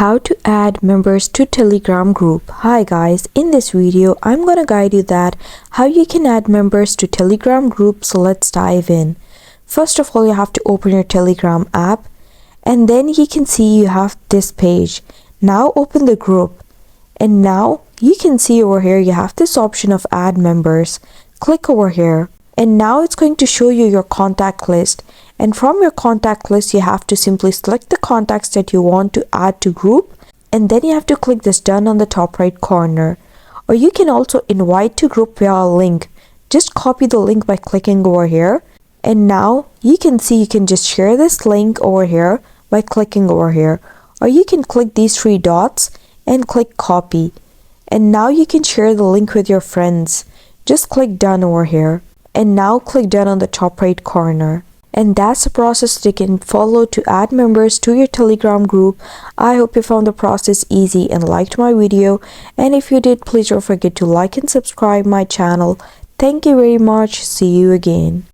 How to add members to Telegram group. Hi guys, in this video I'm gonna guide you that how you can add members to Telegram group. So let's dive in. First of all, you have to open your Telegram app and then you can see you have this page. Now open the group and now you can see over here you have this option of add members. Click over here and now it's going to show you your contact list, and from your contact list you have to simply select the contacts that you want to add to group, and then you have to click this done on the top right corner. Or you can also invite to group via a link. Just copy the link by clicking over here, and now you can see you can just share this link over here by clicking over here, or you can click these three dots and click copy, and now you can share the link with your friends. Just click done over here and now click done on the top right corner. And that's the process that you can follow to add members to your Telegram group. I hope you found the process easy and liked my video, and if you did, please don't forget to like and subscribe my channel. Thank you very much. See you again.